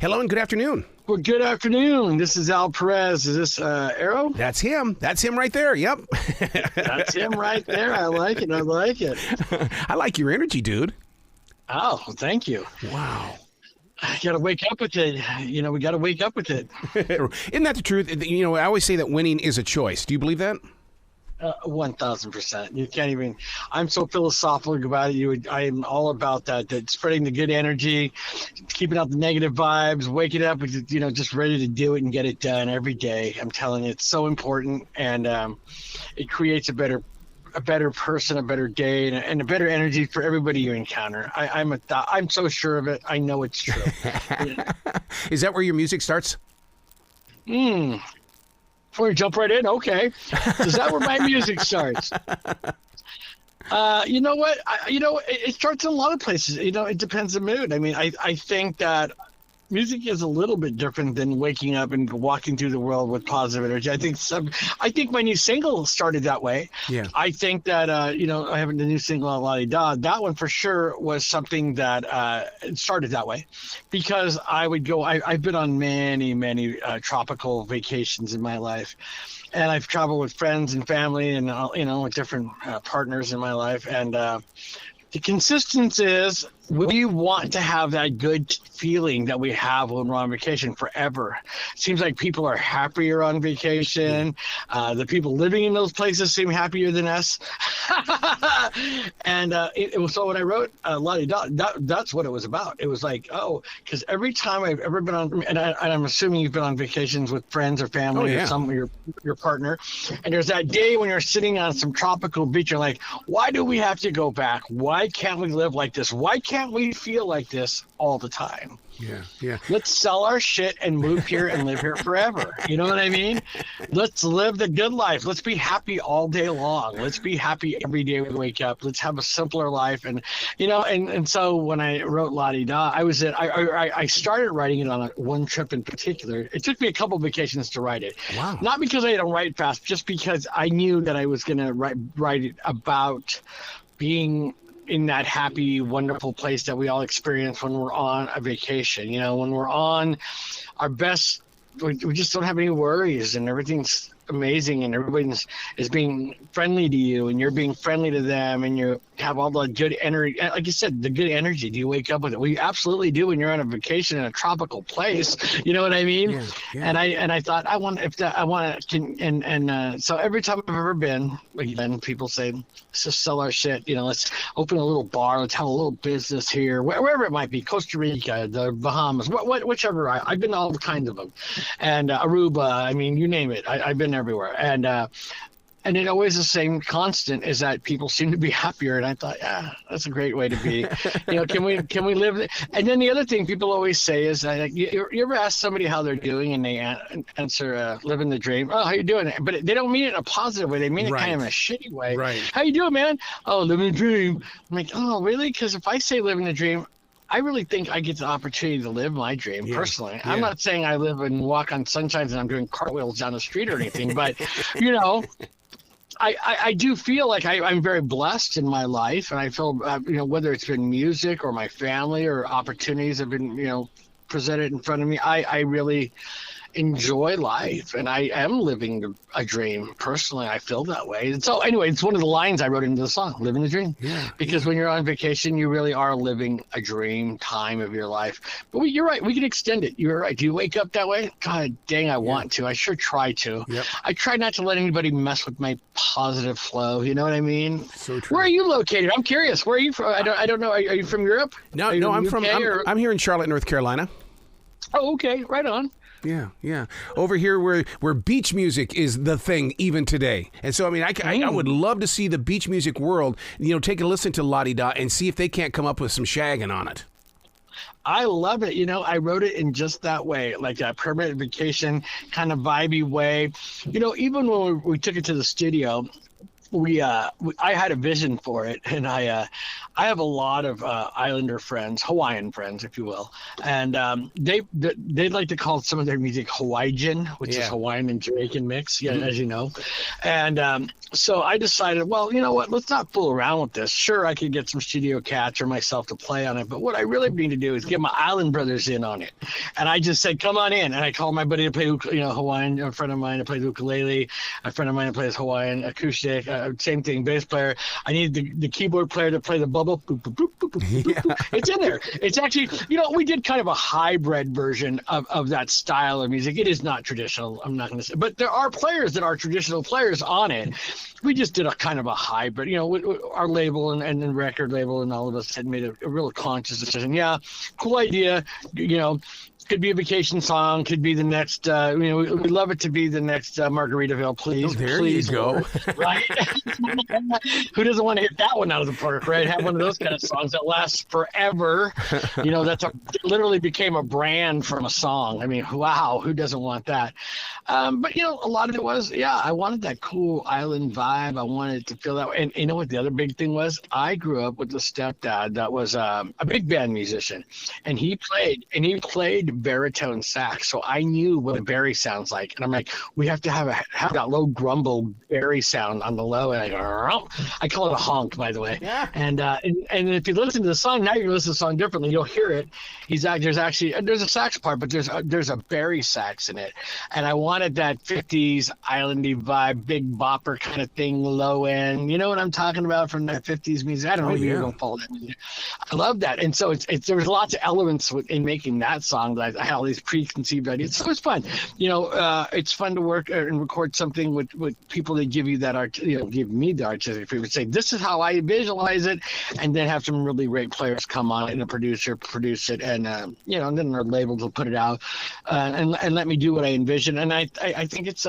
Hello and good afternoon. Well, good afternoon. This is Al Perez. Is this Arrow? That's him. That's him right there. Yep. That's him right there. I like it. I like it. I like your energy, dude. Oh, well, thank you. Wow. I got to wake up with it. You know, we got to wake up with it. Isn't that the truth? You know, I always say that winning is a choice. Do you believe that? 1,000%. You can't even. I'm so philosophical about it. I'm all about that. That spreading the good energy, keeping out the negative vibes, waking up with just ready to do it and get it done every day. I'm telling you, it's so important, and it creates a better person, a better day, and a better energy for everybody you encounter. I'm so sure of it. I know it's true. Is that where your music starts? Before you jump right in, okay. Is that where my music starts? You know what? It starts in a lot of places. It depends on the mood. I mean, I think that music is a little bit different than waking up and walking through the world with positive energy. I think my new single started that way. Yeah. I think that I have a new single, La Di Da. That one for sure was something that it started that way, because I would go. I've been on many tropical vacations in my life, and I've traveled with friends and family, and with different partners in my life, and the consistency is we want to have that good feeling that we have when we're on vacation forever. It seems like people are happier on vacation. The people living in those places seem happier than us. And it was so when I wrote La Di Da, that's what it was about. It was like, because every time I've ever been on, and I'm assuming you've been on vacations with friends or family or your partner, and there's that day when you're sitting on some tropical beach, you're like, why do we have to go back? Why can't we live like this? Why can't we feel like this all the time? Yeah. Let's sell our shit and move here and live here forever. You know what I mean? Let's live the good life. Let's be happy all day long. Let's be happy every day we wake up. Let's have a simpler life. And and so when I wrote La Di Da, I started writing it on one trip in particular. It took me a couple vacations to write it. Wow. Not because I don't write fast, just because I knew that I was going to write it about being in that happy, wonderful place that we all experience when we're on a vacation. When we're on our best, we just don't have any worries, and everything's amazing, and everybody is being friendly to you, and you're being friendly to them, and you have all the good energy. Like you said, the good energy. Do you wake up with it? Well, you absolutely do when you're on a vacation in a tropical place. You know what I mean? Yeah. And I thought so every time I've ever been, then people say, let's just sell our shit. Let's open a little bar. Let's have a little business here, wherever it might be, Costa Rica, the Bahamas, whichever. I've been all kinds of them, and Aruba. I mean, you name it. I've been everywhere, and it always the same constant is that people seem to be happier. And I thought, that's a great way to be. Can we live? And then the other thing people always say is, you ever ask somebody how they're doing, and they answer, living the dream. Oh, how you doing? But they don't mean it in a positive way. They mean it kind of in a shitty way. Right. How you doing, man? Oh, living the dream. I'm like, oh, really? Because if I say living the dream, I really think I get the opportunity to live my dream personally. Yeah. I'm not saying I live and walk on sunshines and I'm doing cartwheels down the street or anything, but I do feel like I'm very blessed in my life, and I feel whether it's been music or my family or opportunities have been presented in front of me. I really enjoy life, and I am living a dream personally. I feel that way. And so anyway, it's one of the lines I wrote into the song, living the dream. Because when you're on vacation, you really are living a dream time of your life. But you're right, we can extend it. You're right. Do you wake up that way? God dang, I want to. I sure try to. I try not to let anybody mess with my positive flow. You know what I mean? So true. Where are you located? I'm curious. Where are you from? I don't know. Are you from Europe? No, I'm here in Charlotte, North Carolina. Oh, okay. Right on. Yeah. Over here where beach music is the thing even today. And so, I mean, I would love to see the beach music world, take a listen to La Di Da and see if they can't come up with some shagging on it. I love it. I wrote it in just that way, like that permanent vacation kind of vibey way. Even when we took it to the studio, I had a vision for it, and I have a lot of Islander friends, Hawaiian friends, if you will, and they like to call some of their music Hawaiian, which is Hawaiian and Jamaican mix, as you know, and so I decided, well, you know what, let's not fool around with this. Sure, I could get some studio cats or myself to play on it, but what I really need to do is get my island brothers in on it, and I just said, come on in, and I called my buddy to play, Hawaiian, a friend of mine to play the ukulele, a friend of mine to play Hawaiian acoustic. Same thing, bass player. I need the keyboard player to play the bubble. Boop, boop, boop, boop, boop, boop, boop. It's in there. It's actually, we did kind of a hybrid version of that style of music. It is not traditional. I'm not going to say, but there are players that are traditional players on it. We just did a kind of a hybrid, our label and the record label and all of us had made a real conscious decision. Yeah, cool idea. Could be a vacation song, could be the next, we'd love it to be the next Margaritaville, please. Oh, there please, you go. Right? Who doesn't want to hit that one out of the park, right? Have one of those kind of songs that lasts forever. Literally became a brand from a song. I mean, wow, who doesn't want that? But, a lot of it was, I wanted that cool island vibe. I wanted to feel that way. And you know what the other big thing was? I grew up with a stepdad that was a big band musician, and he played baritone sax, so I knew what a bari sounds like, and I'm like, we have to have that low grumble bari sound on the low, and I call it a honk, by the way. Yeah. And if you listen to the song now, you're gonna listen to the song differently. You'll hear it. There's a sax part, but there's a bari sax in it, and I wanted that 50s islandy vibe, big bopper kind of thing, low end. You know what I'm talking about from that 50s music? I don't know if you're gonna follow that music. I love that, and so there was lots of elements in making that song that I had all these preconceived ideas. So it's fun. It's fun to work and record something with people that give you that art, give me the artistic freedom to say, this is how I visualize it, and then have some really great players come on it and a producer produce it, and and then our label will put it out and let me do what I envision. And I think it's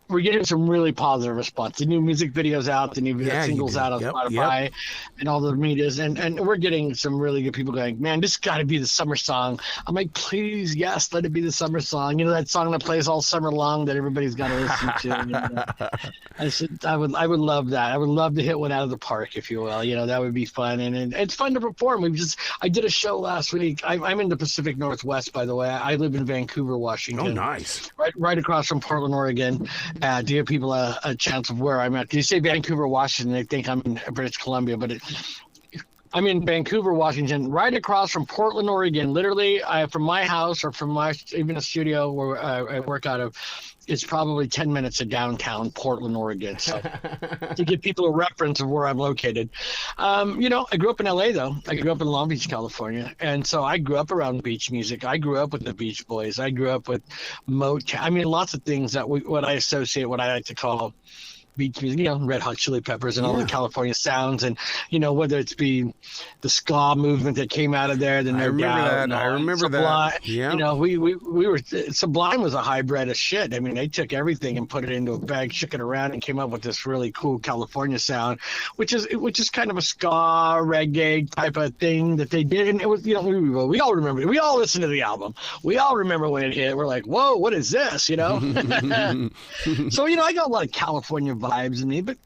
we're getting some really positive response. The new music videos out, the new singles out on Spotify and all the medias, and we're getting some really good people going, man, this got to be the summer song. I'm like, please, yes, let it be the summer song. That song that plays all summer long that everybody's got to listen to. I said, I would love that. I would love to hit one out of the park, if you will. That would be fun, and it's fun to perform. I did a show last week. I'm in the Pacific Northwest, by the way. I live in Vancouver, Washington. Oh, nice. Right across from Portland, Oregon. To give people a chance of where I'm at. You say Vancouver, Washington, they think I'm in British Columbia, but I'm in Vancouver, Washington, right across from Portland, Oregon. Literally, from my house or from even a studio where I work out of, it's probably 10 minutes to downtown Portland, Oregon. So to give people a reference of where I'm located. I grew up in LA, though. I grew up in Long Beach, California. And so I grew up around beach music. I grew up with the Beach Boys. I grew up with Motown. I mean, lots of things that what I associate, what I like to call beach music, Red Hot Chili Peppers and all the California sounds, and whether it's be the ska movement that came out of there, the No Doubt. I remember that. Yeah. We were Sublime was a hybrid of shit. I mean, they took everything and put it into a bag, shook it around, and came up with this really cool California sound, which is kind of a ska reggae type of thing that they did, and it was we all remember it. We all listened to the album. We all remember when it hit. We're like, whoa, what is this? So I got a lot of California vibes in me, but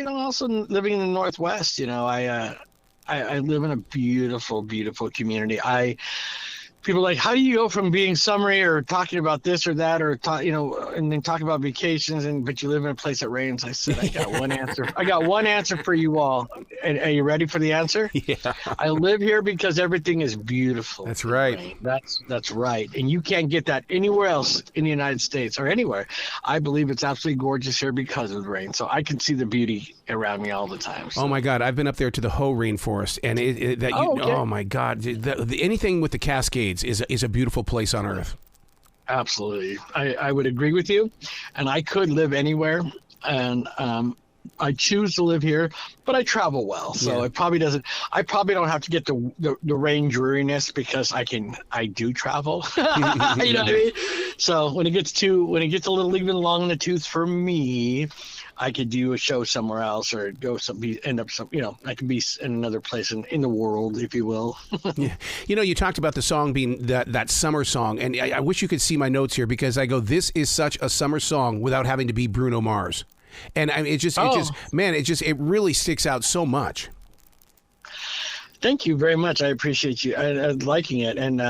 also living in the Northwest, I live in a beautiful community. People are like, how do you go from being summary or talking about this or that or and then talk about vacations but you live in a place that rains? I said, I got one answer. I got one answer for you all. And are you ready for the answer? Yeah. I live here because everything is beautiful. That's right. That's right. And you can't get that anywhere else in the United States or anywhere. I believe it's absolutely gorgeous here because of the rain. So I can see the beauty around me all the time. So. Oh my God, I've been up there to the Hoh rainforest, and oh my God, anything with the Cascades is a beautiful place on earth. Absolutely, I would agree with you, and I could live anywhere, and I choose to live here, but I travel well, so I probably don't have to get the rain dreariness because I do travel. You know what I mean? So when it gets a little even long in the tooth for me, I could do a show somewhere else or I could be in another place in the world, if you will. Yeah. You talked about the song being that summer song, and I wish you could see my notes here because I go, this is such a summer song without having to be Bruno Mars. And I mean, it really sticks out so much. Thank you very much. I appreciate you liking it. And,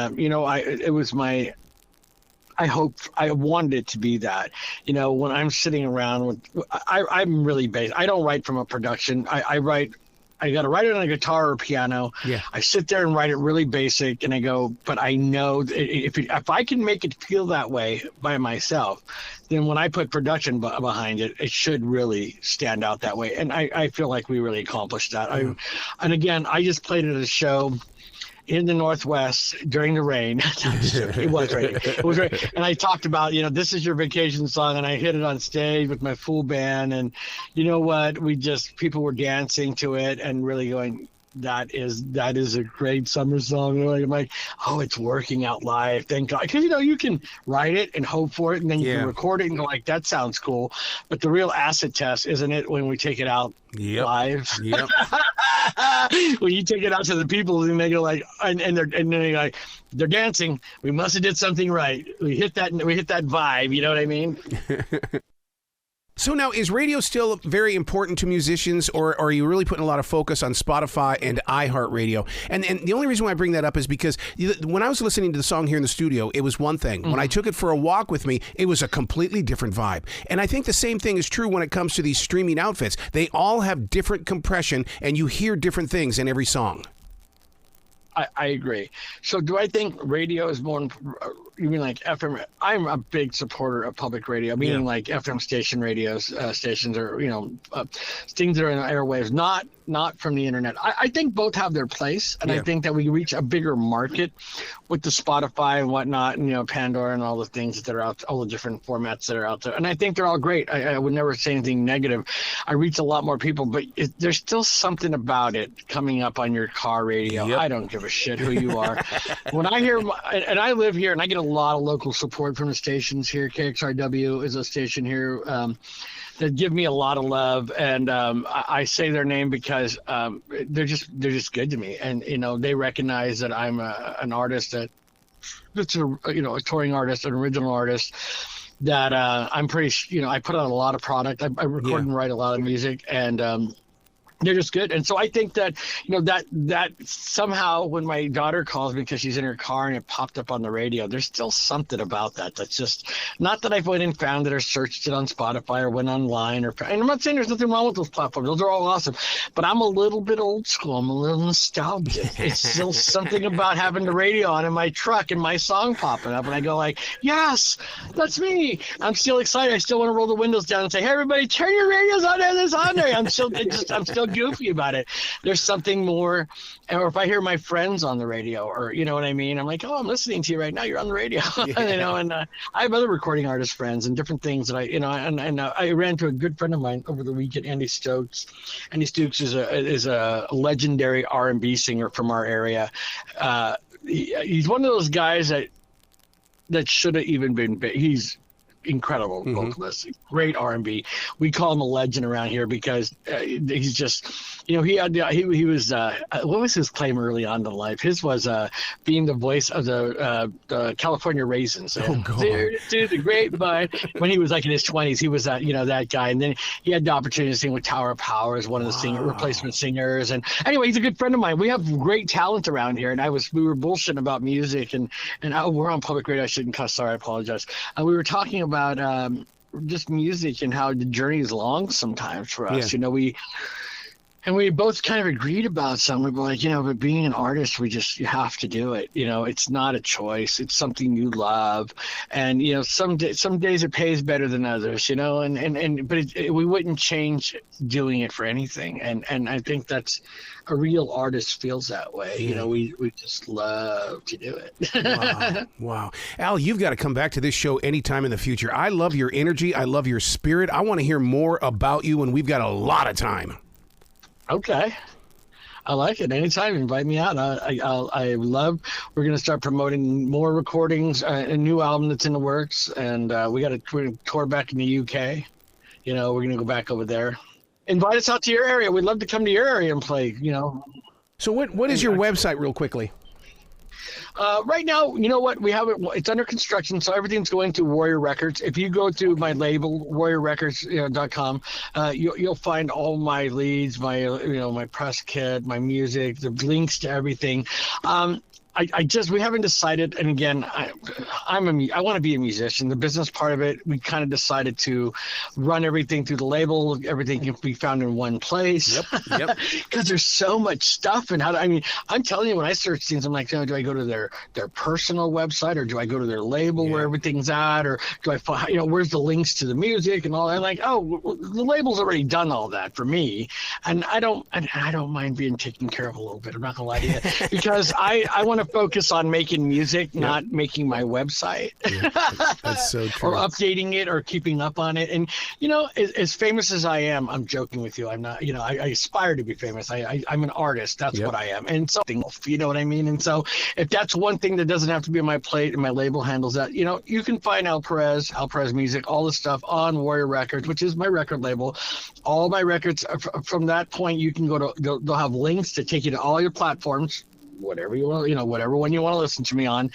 I wanted it to be that, when I'm sitting around I'm really based. I don't write from a production. I got to write it on a guitar or piano. Yeah. I sit there and write it really basic, and I go, but I know if I can make it feel that way by myself, then when I put production behind it, it should really stand out that way. And I feel like we really accomplished that. And again, I just played at a show in the Northwest during the rain. It was raining. It was raining. And I talked about, this is your vacation song, and I hit it on stage with my full band. And you know what? People were dancing to it and really going, that is a great summer song. And I'm like, oh, it's working out live. Thank God. Because, you can write it and hope for it, and then you can record it and go like, that sounds cool. But the real acid test, isn't it, when we take it out live? Yep. When you take it out to the people and they go like, and they're like, they're dancing. We must have did something right. We hit that vibe. You know what I mean? So now, is radio still very important to musicians, or are you really putting a lot of focus on Spotify and iHeartRadio? And the only reason why I bring that up is because when I was listening to the song here in the studio, it was one thing. Mm-hmm. When I took it for a walk with me, it was a completely different vibe. And I think the same thing is true when it comes to these streaming outfits. They all have different compression, and you hear different things in every song. I agree. So do I think radio is more, you mean like FM? I'm a big supporter of public radio, meaning like FM station radios, stations, or, things that are in the airwaves, not from the internet. I think both have their place, and I think that we reach a bigger market with the Spotify and whatnot, and Pandora and all the things that are out, all the different formats that are out there. And I think they're all great. I would never say anything negative. I reach a lot more people, but there's still something about it coming up on your car radio. Yep. I don't give a shit who you are. When I hear, and I live here, and I get a lot of local support from the stations here. KXRW is a station here that give me a lot of love, and I say their name because they're just good to me, and they recognize that I'm an artist that's a touring artist, an original artist. That I'm pretty, I put out a lot of product. I record and write a lot of music, and they're just good. And so I think that, that somehow when my daughter calls me because she's in her car and it popped up on the radio, there's still something about that that's just, not that I went and found it or searched it on Spotify or went online, and I'm not saying there's nothing wrong with those platforms. Those are all awesome. But I'm a little bit old school. I'm a little nostalgic. It's still something about having the radio on in my truck and my song popping up, and I go like, yes, that's me. I'm still excited. I still want to roll the windows down and say, hey, everybody, turn your radios on there. There's on there. I'm still goofy about it. There's something more. Or if I hear my friends on the radio, or you know what I mean, I'm like, oh, I'm listening to you right now. You're on the radio. And I have other recording artist friends and different things that I ran into a good friend of mine over the weekend, Andy Stokes. Andy Stokes is a legendary R&B singer from our area. He's one of those guys that should have even been big. He's incredible vocalist, great R&B. We call him a legend around here because he's just, he was what was his claim early on in life? His was being the voice of the California Raisins. Dude, the great bud. When he was like in his 20s, he was that guy, and then he had the opportunity to sing with Tower of Power as one of the replacement singers. And anyway, he's a good friend of mine. We have great talent around here, and we were bullshitting about music, and we're on public radio. I shouldn't cuss. Sorry, I apologize. We were talking about just music and how the journey is long sometimes for us. We both kind of agreed about something. We were like, but being an artist, you have to do it. It's not a choice. It's something you love. And, some days it pays better than others, but we wouldn't change doing it for anything. And I think that's a real artist feels that way. Yeah. We just love to do it. Wow. Al, you've got to come back to this show anytime in the future. I love your energy. I love your spirit. I want to hear more about you, and we've got a lot of time. Okay. I like it. Anytime, invite me out. I love, we're going to start promoting more recordings, a new album that's in the works. And we're going to tour back in the UK. We're going to go back over there. Invite us out to your area. We'd love to come to your area and play, So what is your website real quickly? Right now, you know what? We have it. It's under construction, so everything's going to Warrior Records. If you go to my label, warriorrecords.com, you'll find all my leads, my press kit, my music, the links to everything. We haven't decided, and again, I want to be a musician. The business part of it, we kind of decided to run everything through the label. Everything can be found in one place. Yep. Because there's so much stuff, and I'm telling you, when I search things, I'm like, do I go to their personal website, or do I go to their label where everything's at, or do I find, where's the links to the music and all that? I'm like, the label's already done all that for me, and I don't mind being taken care of a little bit. I'm not gonna lie to you, because I want to focus on making music, not making my website. That's so true. Or updating it or keeping up on it. And as famous as I am, I'm joking with you, I'm not, I aspire to be famous. I'm an artist, that's what I am, and something, you know what I mean? And so if that's one thing that doesn't have to be on my plate, and my label handles that, you can find Al Perez Music, all the stuff on Warrior Records, which is my record label. All my records from that point, you can they'll have links to take you to all your platforms, whatever you want, whatever one you want to listen to me on.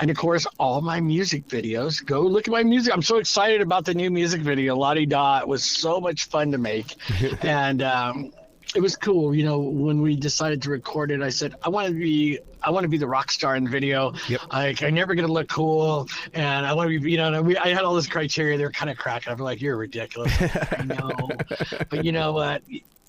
And of course, all my music videos. Go look at my music. I'm so excited about the new music video, La Di Da. It was so much fun to make. And it was cool. When we decided to record it, I said, I want to be the rock star in the video. Yep. I'm never going to look cool. And I want to be, I had all this criteria. They were kind of cracking up. Like, you're ridiculous. I know. But you know what?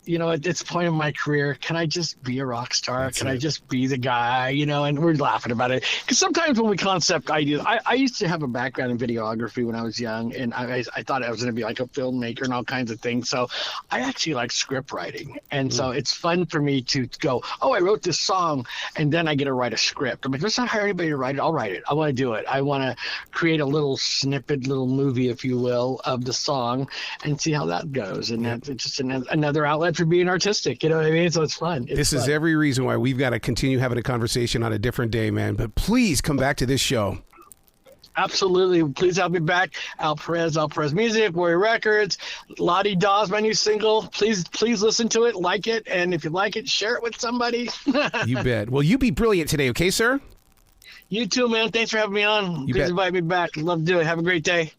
At this point in my career, can I just be a rock star? Can I just be the guy, and we're laughing about it. Because sometimes when we concept ideas, I used to have a background in videography when I was young, and I thought I was going to be like a filmmaker and all kinds of things. So I actually like script writing. And so it's fun for me to go, I wrote this song, and then I get to write a script. I'm like, let's not hire anybody to write it. I'll write it. I want to do it. I want to create a little snippet, little movie, if you will, of the song and see how that goes. And that's just another outlet for being artistic, you know what I mean? So it's fun. This is every reason why we've got to continue having a conversation on a different day, man. But please come back to this show. Absolutely. Please have me back. Al Perez Music, Warrior Records, La Di Da is my new single. Please listen to it, like it, and if you like it, share it with somebody. You bet. Well, you be brilliant today, okay, sir? You too, man. Thanks for having me on. Please invite me back. Love to do it. Have a great day.